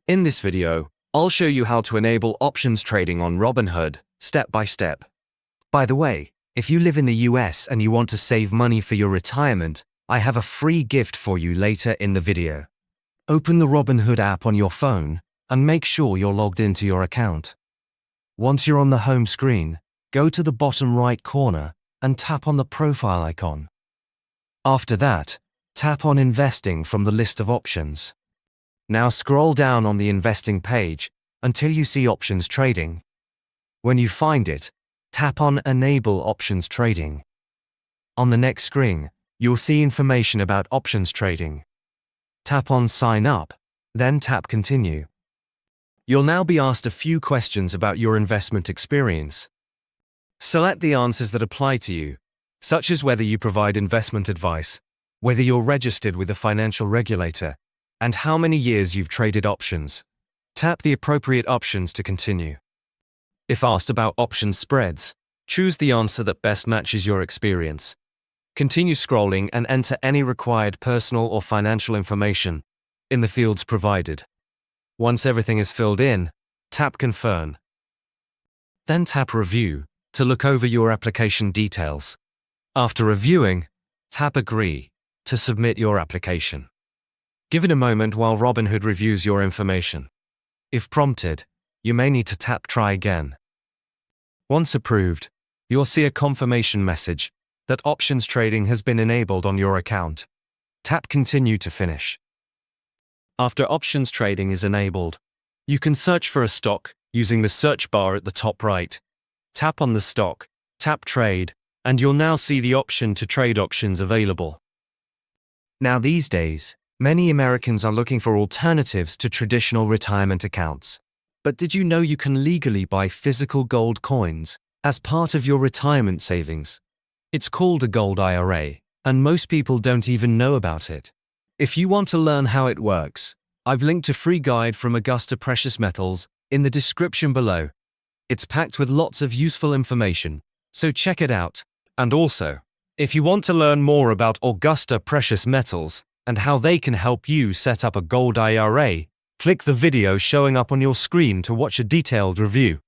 In this video, I'll show you how to enable options trading on Robinhood, step by step. By the way, if you live in the US and you want to save money for your retirement, I have a free gift for you later in the video. Open the Robinhood app on your phone and make sure you're logged into your account. Once you're on the home screen, go to the bottom right corner and tap on the profile icon. After that, tap on Investing from the list of options. Now scroll down on the investing page until you see options trading. When you find it, tap on Enable Options Trading. On the next screen, you'll see information about options trading. Tap on Sign Up, then tap Continue. You'll now be asked a few questions about your investment experience. Select the answers that apply to you, such as whether you provide investment advice, whether you're registered with a financial regulator, and how many years you've traded options. Tap the appropriate options to continue. If asked about option spreads, choose the answer that best matches your experience. Continue scrolling and enter any required personal or financial information in the fields provided. Once everything is filled in, tap Confirm. Then tap Review to look over your application details. After reviewing, tap Agree to submit your application. Give it a moment while Robinhood reviews your information. If prompted, you may need to tap Try Again. Once approved, you'll see a confirmation message that options trading has been enabled on your account. Tap Continue to finish. After options trading is enabled, you can search for a stock using the search bar at the top right. Tap on the stock, tap Trade, and you'll now see the option to trade options available. Now these days, many Americans are looking for alternatives to traditional retirement accounts. But did you know you can legally buy physical gold coins as part of your retirement savings? It's called a gold IRA, and most people don't even know about it. If you want to learn how it works, I've linked a free guide from Augusta Precious Metals in the description below. It's packed with lots of useful information, so check it out. And also, if you want to learn more about Augusta Precious Metals and how they can help you set up a gold IRA, click the video showing up on your screen to watch a detailed review.